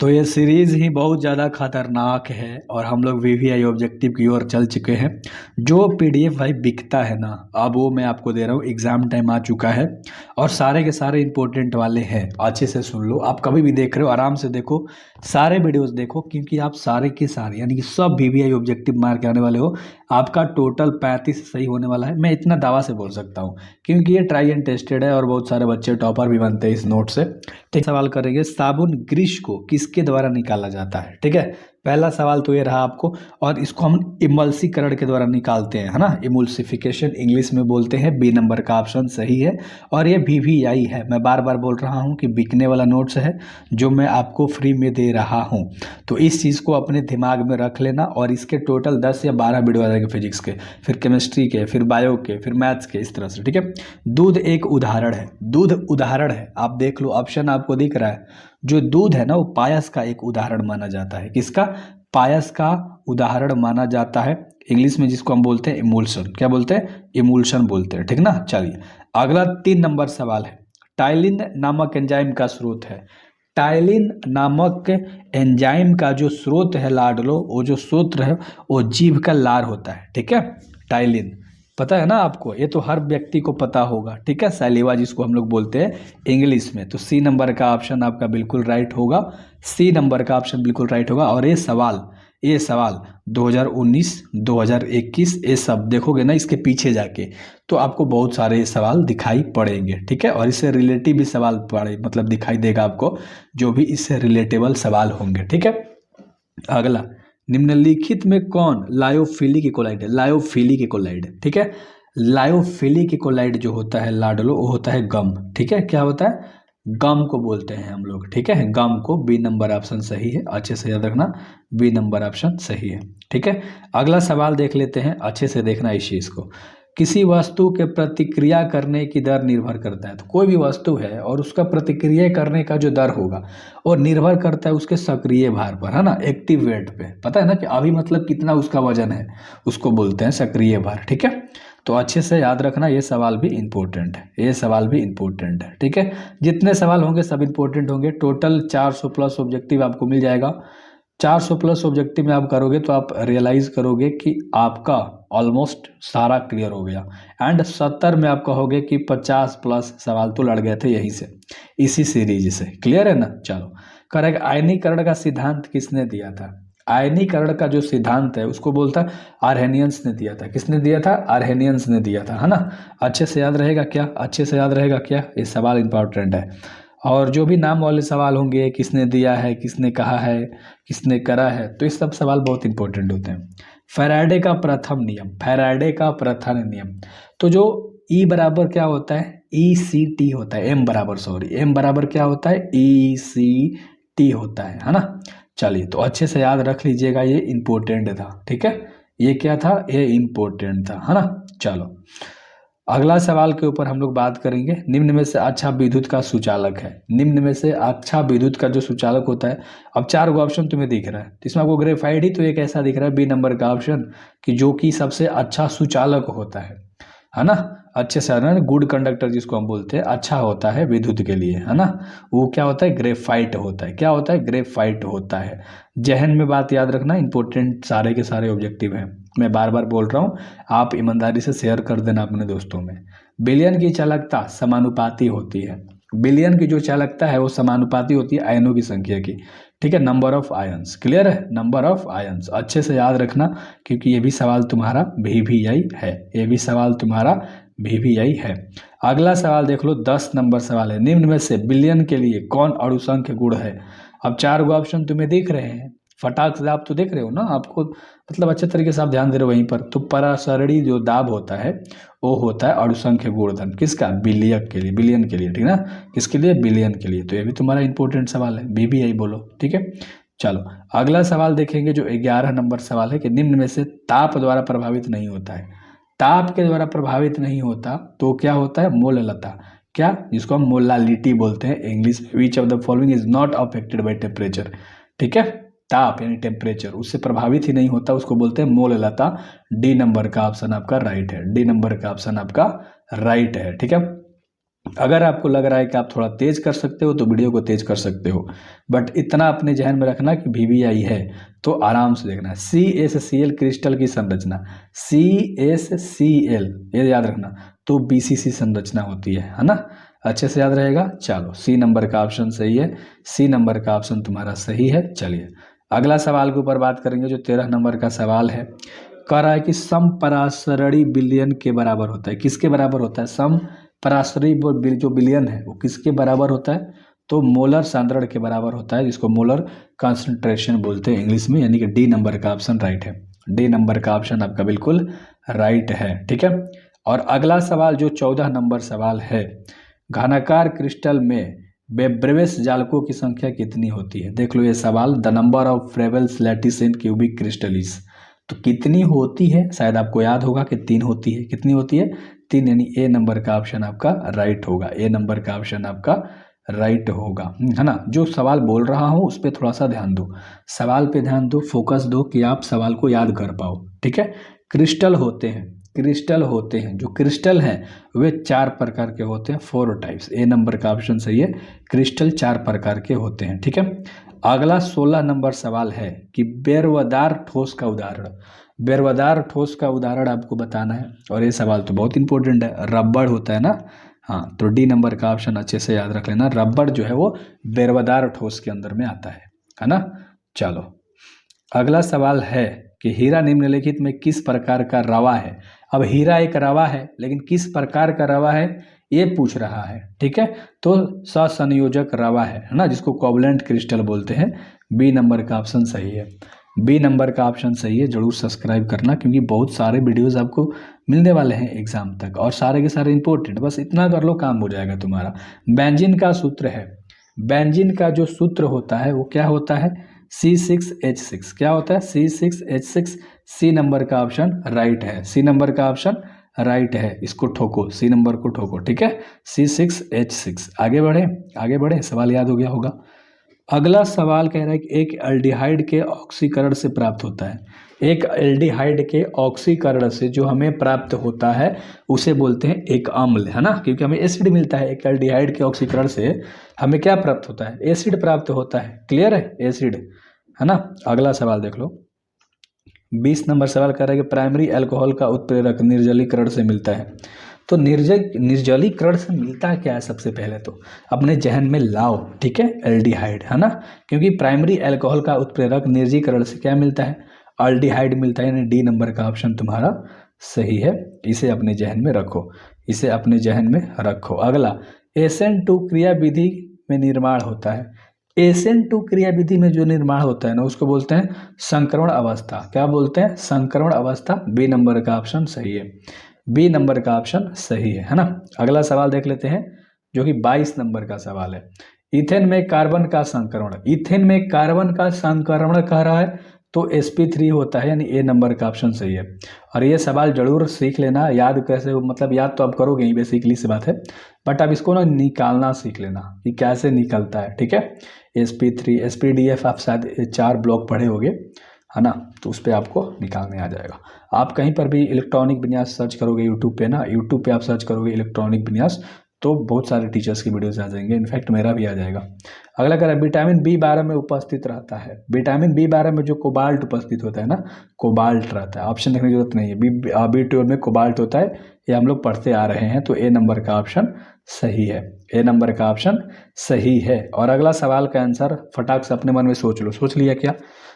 तो ये सीरीज़ ही बहुत ज़्यादा खतरनाक है और हम लोग वीवीआई ऑब्जेक्टिव की ओर चल चुके हैं। जो पीडीएफ भाई बिकता है ना, अब वो मैं आपको दे रहा हूँ। एग्ज़ाम टाइम आ चुका है और सारे के सारे इंपॉर्टेंट वाले हैं। अच्छे से सुन लो, आप कभी भी देख रहे हो आराम से देखो, सारे वीडियोस देखो, क्योंकि आप सारे के सारे यानी कि सब वीवीआई ऑब्जेक्टिव मार के आने वाले हो। आपका टोटल 35 सही होने वाला है, मैं इतना दावा से बोल सकता हूँ, क्योंकि ये ट्राई एंड टेस्टेड है और बहुत सारे बच्चे टॉपर भी बनते हैं इस नोट से। ठीक, सवाल करेंगे, साबुन ग्रीस को किसके द्वारा निकाला जाता है। ठीक है, पहला सवाल तो ये रहा आपको। और इसको हम इमल्सीकरण के द्वारा निकालते हैं, है ना, इमल्सिफिकेशन इंग्लिश में बोलते हैं। बी नंबर का ऑप्शन सही है और ये वीवीआई है। मैं बार बार बोल रहा हूँ कि बिकने वाला नोट्स है जो मैं आपको फ्री में दे रहा हूँ, तो इस चीज़ को अपने दिमाग में रख लेना। और इसके टोटल 10 या 12 वीडियो आ जाएंगे, फिजिक्स के, फिर केमिस्ट्री के, फिर बायो के, फिर मैथ्स के, इस तरह से। ठीक है, दूध एक उदाहरण है, दूध उदाहरण है, आप देख लो ऑप्शन आपको दिख रहा है। जो दूध है ना, वो पायस का एक उदाहरण माना जाता है। किसका? पायस का उदाहरण माना जाता है। इंग्लिश में जिसको हम बोलते हैं इमल्शन, क्या बोलते हैं? इमल्शन बोलते हैं। ठीक ना, चलिए अगला 3 नंबर सवाल है। टाइलिन नामक एंजाइम का स्रोत है। टाइलिन नामक एंजाइम का जो स्रोत है लाडलो, वो जो स्रोत है वो जीभ का लार होता है। ठीक है, टाइलिन पता है ना आपको, ये तो हर व्यक्ति को पता होगा। ठीक है, सैलिवा जिसको हम लोग बोलते हैं इंग्लिश में। तो सी नंबर का ऑप्शन आपका बिल्कुल राइट होगा। सी नंबर का ऑप्शन बिल्कुल राइट होगा। और ये सवाल 2019 2021 ये सब देखोगे ना इसके पीछे जाके, तो आपको बहुत सारे ये सवाल दिखाई पड़ेंगे। ठीक है, और इससे रिलेटिव भी सवाल पड़े, मतलब दिखाई देगा आपको, जो भी इससे रिलेटेबल सवाल होंगे। ठीक है, अगला, निम्नलिखित में कौन लायोफिलिक इकोलाइड है? लायोफिलिक इकोलाइड, ठीक है, लायोफिलिक इकोलाइड जो होता है लाडलो, वो होता है गम। ठीक है, क्या होता है? गम को बोलते हैं हम लोग। ठीक है, गम को। बी नंबर ऑप्शन सही है, अच्छे से याद रखना, बी नंबर ऑप्शन सही है। ठीक है, अगला सवाल देख लेते हैं, अच्छे से देखना इस चीज़ को। किसी वस्तु के प्रतिक्रिया करने की दर निर्भर करता है। तो कोई भी वस्तु है और उसका प्रतिक्रिया करने का जो दर होगा और निर्भर करता है उसके सक्रिय भार पर, है ना, एक्टिव वेट पे। पता है ना कि अभी मतलब कितना उसका वजन है, उसको बोलते हैं सक्रिय भार। ठीक है, तो अच्छे से याद रखना, ये सवाल भी इम्पोर्टेंट है, ये सवाल भी इम्पोर्टेंट है। ठीक है, जितने सवाल होंगे सब इम्पोर्टेंट होंगे। टोटल 400 प्लस ऑब्जेक्टिव आपको मिल जाएगा। 400 प्लस ऑब्जेक्टिव में आप करोगे तो आप रियलाइज करोगे कि आपका ऑलमोस्ट सारा क्लियर हो गया। एंड 70 में आप कहोगे कि 50 प्लस सवाल तो लड़ गए थे यहीं से, इसी सीरीज से। क्लियर है ना? चलो, करेक्ट। आयनीकरण का सिद्धांत किसने दिया था? आयनीकरण का जो सिद्धांत है उसको बोलता है आर्हेनियंस ने दिया था। किसने दिया था? आर्हेनियंस ने दिया था, है ना। अच्छे से याद रहेगा क्या? अच्छे से याद रहेगा क्या? ये सवाल इंपॉर्टेंट है। और जो भी नाम वाले सवाल होंगे, किसने दिया है, किसने कहा है, किसने करा है, तो ये सब सवाल बहुत इंपॉर्टेंट होते हैं। फैराडे का प्रथम नियम, फैराडे का प्रथम नियम, तो जो ई बराबर क्या होता है? ई सी टी होता है। एम बराबर, सॉरी, एम बराबर क्या होता है? ई सी टी होता है ना। चलिए, तो अच्छे से याद रख लीजिएगा, ये इंपॉर्टेंट था। ठीक है, ये क्या था? ये इंपॉर्टेंट था, है ना। चलो, अगला सवाल के ऊपर हम लोग बात करेंगे। निम्न में से अच्छा विद्युत का सुचालक है। निम्न में से अच्छा विद्युत का जो सुचालक होता है, अब 4 गो ऑप्शन तुम्हें दिख रहा है, तो इसमें आपको ग्रेफाइट ही तो एक ऐसा दिख रहा है, बी नंबर का ऑप्शन, कि जो कि सबसे अच्छा सुचालक होता है ना। अच्छे से ना, गुड कंडक्टर जिसको हम बोलते हैं, अच्छा होता है विद्युत के लिए, है ना। वो क्या होता है? ग्रेफाइट होता है। क्या होता है? ग्रेफाइट होता है। जहन में बात याद रखना, इंपॉर्टेंट सारे के सारे ऑब्जेक्टिव हैं, मैं बार बार बोल रहा हूँ, आप ईमानदारी से शेयर कर देना अपने दोस्तों में। विलयन की चालकता समानुपाती होती है। विलयन की जो चालकता है वो समानुपाती होती है आयनों की संख्या की। ठीक है, नंबर ऑफ आयंस। क्लियर है? नंबर ऑफ आयंस अच्छे से याद रखना, क्योंकि ये भी सवाल तुम्हारा वीवीआई है, ये भी सवाल तुम्हारा वीवीआई है। अगला सवाल देख लो, 10 नंबर सवाल है। निम्न में से विलयन के लिए कौन अणुसंख्य गुण है? अब 4 गो ऑप्शन तुम्हें दिख रहे हैं, फटाक से आप तो देख रहे हो ना, आपको मतलब अच्छे तरीके से आप ध्यान दे रहे हो वहीं पर। तो परासरणी जो दाब होता है वो होता है अणुसंख्य गुणधर्म। किसका? बिलियन के लिए, बिलियन के लिए। ठीक ना, किसके लिए? बिलियन के लिए। तो ये भी तुम्हारा इंपॉर्टेंट सवाल है, वीवीआई बोलो। ठीक है, चलो अगला सवाल देखेंगे, जो 11 नंबर सवाल है, कि निम्न में से ताप द्वारा प्रभावित नहीं होता है। ताप के द्वारा प्रभावित नहीं होता तो क्या होता है? मोललता। क्या? जिसको हम मोलालिटी बोलते हैं इंग्लिश में। Which of the following is not affected by temperature. ठीक है, ताप यानी टेम्परेचर उससे प्रभावित ही नहीं होता, उसको बोलते हैं मोललता। डी नंबर का ऑप्शन आपका राइट है, डी नंबर का ऑप्शन आपका राइट है। ठीक है, अगर आपको लग रहा है कि आप थोड़ा तेज कर सकते हो तो वीडियो को तेज कर सकते हो, बट इतना अपने जहन में रखना कि वीवीआई है तो आराम से देखना है। CaCl क्रिस्टल की संरचना, CaCl ये याद रखना, तो BCC संरचना होती है ना। अच्छे से याद रहेगा। चलो, सी नंबर का ऑप्शन सही है, सी नंबर का ऑप्शन तुम्हारा सही है। चलिए अगला सवाल के ऊपर बात करेंगे, जो 13 नंबर का सवाल है। कह रहा है कि समपराशरणी विलयन के बराबर होता है। किसके बराबर होता है? समपराशरणी जो विलयन है वो किसके बराबर होता है? तो मोलर सांद्रण के बराबर होता है, जिसको मोलर कॉन्सेंट्रेशन बोलते हैं इंग्लिश में, यानी कि डी नंबर का ऑप्शन राइट है। डी नंबर का ऑप्शन आपका बिल्कुल राइट है। ठीक है। और अगला सवाल जो 14 नंबर सवाल है, घनाकार क्रिस्टल में ब्रेवियस जालकों की संख्या कितनी होती है? देख लो ये सवाल, the number of Bravais lattice in cubic crystals, तो कितनी होती है? शायद आपको याद होगा कि 3 होती है। कितनी होती है? 3, यानी ए नंबर का ऑप्शन आपका राइट होगा। ए नंबर का ऑप्शन आपका राइट होगा, है ना। जो सवाल बोल रहा हूँ उस पर थोड़ा सा ध्यान दो, सवाल पे ध्यान दो, फोकस दो कि आप सवाल को याद कर पाओ। ठीक है। क्रिस्टल होते हैं, क्रिस्टल होते हैं, जो क्रिस्टल हैं वे 4 प्रकार के होते हैं, 4 टाइप्स। ए नंबर का ऑप्शन सही है, क्रिस्टल 4 प्रकार के होते हैं। ठीक है। अगला 16 नंबर सवाल है कि बेरवदार ठोस का उदाहरण, बेरवदार ठोस का उदाहरण आपको बताना है। और ये सवाल तो बहुत इंपॉर्टेंट है, रबड़ होता है ना। हाँ, तो डी नंबर का ऑप्शन अच्छे से याद रख लेना, रबड़ जो है वो बेरवदार ठोस के अंदर में आता है ना। चलो अगला सवाल है कि हीरा निम्नलिखित में किस प्रकार का रवा है? अब हीरा एक रवा है, लेकिन किस प्रकार का रवा है ये पूछ रहा है। ठीक है। तो सहसंयोजक रवा है ना, जिसको कोवलेंट क्रिस्टल बोलते हैं। बी नंबर का ऑप्शन सही है, बी नंबर का ऑप्शन सही है। जरूर सब्सक्राइब करना, क्योंकि बहुत सारे वीडियोस आपको मिलने वाले हैं एग्जाम तक, और सारे के सारे इंपॉर्टेंट। बस इतना कर लो, काम हो जाएगा तुम्हारा। बेंजीन का सूत्र है, बेंजीन का जो सूत्र होता है वो क्या होता है? C6H6। क्या होता है? C6H6। सी नंबर का ऑप्शन राइट है, सी नंबर का ऑप्शन राइट है। इसको ठोको, सी नंबर को ठोको। ठीक है। C6H6। आगे बढ़े, आगे बढ़े, सवाल याद हो गया होगा। अगला सवाल कह रहा है कि एक एल्डिहाइड के ऑक्सीकरण से प्राप्त होता है, एक एल्डिहाइड के ऑक्सीकरण से जो हमें प्राप्त होता है उसे बोलते हैं एक अम्ल, है ना। क्योंकि हमें एसिड मिलता है, एक एल्डिहाइड के ऑक्सीकरण से हमें क्या प्राप्त होता है? एसिड प्राप्त होता है। क्लियर है? एसिड, है ना। अगला सवाल देख लो, 20 नंबर सवाल कर रहा है कि प्राइमरी अल्कोहल का उत्प्रेरक निर्जलीकरण से मिलता है। तो निर्जलीकरण से मिलता क्या है? सबसे पहले तो अपने जहन में लाओ। ठीक है, एल्डिहाइड, है ना। क्योंकि प्राइमरी अल्कोहल का उत्प्रेरक निर्जलीकरण से क्या मिलता है? एल्डिहाइड मिलता है, यानी डी नंबर का ऑप्शन तुम्हारा सही है। इसे अपने जहन में रखो, इसे अपने जहन में रखो। अगला, SN2 क्रिया विधि में निर्माण होता है। SN2 क्रिया विधि में जो निर्माण होता है ना, उसको बोलते हैं संक्रमण अवस्था। क्या बोलते हैं? संक्रमण अवस्था। बी नंबर का ऑप्शन सही है, बी नंबर का ऑप्शन सही है ना। अगला सवाल देख लेते हैं, जो कि 22 नंबर का सवाल है। इथेन में कार्बन का संक्रमण, इथेन में कार्बन का संक्रमण कह रहा है तो sp3 होता है, यानी ए नंबर का ऑप्शन सही है। और ये सवाल जरूर सीख लेना, याद कैसे, मतलब याद तो आप करोगे ही, बेसिकली सी बात है, बट आप इसको ना निकालना सीख लेना कि कैसे निकलता है। ठीक है। sp3 spdf आप शायद 4 ब्लॉक पढ़े होगे, है ना, तो उस पर आपको निकालने आ जाएगा। आप कहीं पर भी इलेक्ट्रॉनिक विन्यास सर्च करोगे यूट्यूब पे ना, यूट्यूब पे आप सर्च करोगे इलेक्ट्रॉनिक विन्यास, तो बहुत सारे टीचर्स की वीडियोस आ जाएंगे, इनफैक्ट मेरा भी आ जाएगा। अगला कह रहा है विटामिन B12 में उपस्थित रहता है। विटामिन B12 में जो कोबाल्ट उपस्थित होता है ना, कोबाल्ट रहता है। ऑप्शन देखने की जरूरत नहीं है, B12 में कोबाल्ट होता है, ये हम लोग पढ़ते आ रहे हैं। तो ए नंबर का ऑप्शन सही है, ए नंबर का ऑप्शन सही है। और अगला सवाल का आंसर फटाक से अपने मन में सोच लो। सोच लिया क्या?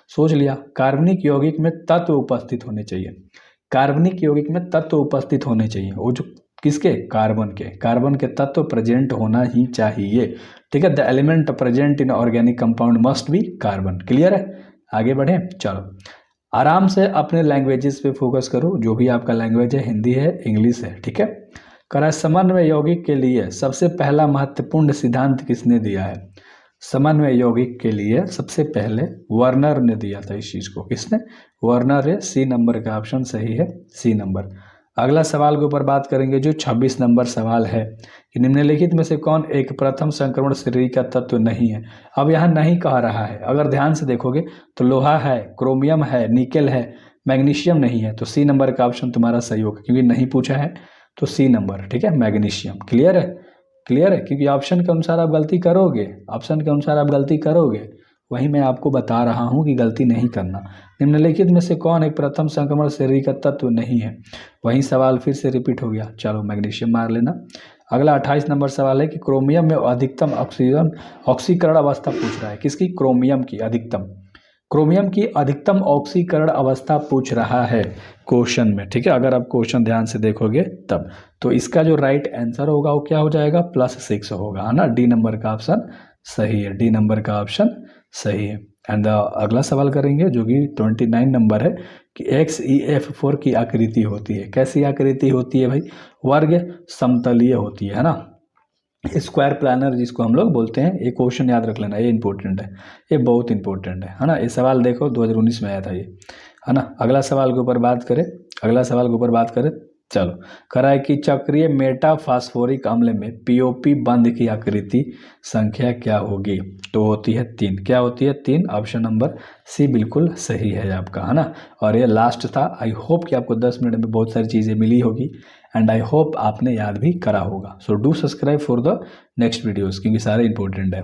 सोच लिया। कार्बनिक यौगिक में तत्व उपस्थित होने चाहिए, कार्बनिक यौगिक में तत्व उपस्थित होने चाहिए। वो जो किसके? कार्बन के, कार्बन के तत्व प्रेजेंट होना ही चाहिए। ठीक है। The element present in organic compound must be carbon. Clear है? आगे बढ़े। चलो आराम से अपने लैंग्वेजेस पे फोकस करो, जो भी आपका लैंग्वेज है, हिंदी है, इंग्लिश है। ठीक है। करा समन्वय यौगिक के लिए सबसे पहला महत्वपूर्ण सिद्धांत किसने दिया है? समन्वय यौगिक के लिए सबसे पहले वर्नर ने दिया था इस चीज को। किसने? वर्नर है। सी नंबर का ऑप्शन सही है, सी नंबर। अगला सवाल के ऊपर बात करेंगे, जो 26 नंबर सवाल है कि निम्नलिखित में से कौन एक प्रथम संक्रमण श्रेणी का तत्व नहीं है? अब यहाँ नहीं कह रहा है, अगर ध्यान से देखोगे तो लोहा है, क्रोमियम है, निकेल है, मैग्नीशियम नहीं है। तो सी नंबर का ऑप्शन तुम्हारा सही होगा, क्योंकि नहीं पूछा है, तो सी नंबर। ठीक है, मैग्नीशियम। क्लियर है? क्लियर है, क्योंकि ऑप्शन के अनुसार आप गलती करोगे, ऑप्शन के अनुसार आप गलती करोगे, वही मैं आपको बता रहा हूँ कि गलती नहीं करना। निम्नलिखित में से कौन एक प्रथम संक्रमण श्रेणी का तत्व नहीं है? वही सवाल फिर से रिपीट हो गया। चलो मैग्नीशियम मार लेना। अगला 28 नंबर सवाल है कि क्रोमियम में अधिकतम ऑक्सीकरण अवस्था पूछ रहा है। किसकी? क्रोमियम की अधिकतम, क्रोमियम की अधिकतम ऑक्सीकरण अवस्था पूछ रहा है क्वेश्चन में। ठीक है, अगर आप क्वेश्चन ध्यान से देखोगे तब तो इसका जो राइट आंसर होगा वो क्या हो जाएगा? +6 होगा, है ना। डी नंबर का ऑप्शन सही है, डी नंबर का ऑप्शन सही है। एंड अगला सवाल करेंगे जो कि 29 नंबर है कि XeF4 की आकृति होती है। कैसी आकृति होती है भाई? वर्ग समतलीय होती है ना, स्क्वायर प्लानर जिसको हम लोग बोलते हैं। ये क्वेश्चन याद रख लेना, ये इंपॉर्टेंट है, ये बहुत इंपॉर्टेंट है ना। ये सवाल देखो 2019 में आया था ये, है ना। अगला सवाल के ऊपर बात करें, अगला सवाल के ऊपर बात करें। चलो, करा है कि चक्रीय मेटाफास्फोरिक अम्ल में पीओपी बंध की आकृति संख्या क्या होगी? तो होती है 3। क्या होती है? 3। ऑप्शन नंबर सी बिल्कुल सही है आपका, है ना। और ये लास्ट था। आई होप कि आपको 10 मिनट में बहुत सारी चीज़ें मिली होगी एंड आई होप आपने याद भी करा होगा। So do subscribe for the next videos, क्योंकि सारे इंपॉर्टेंट है।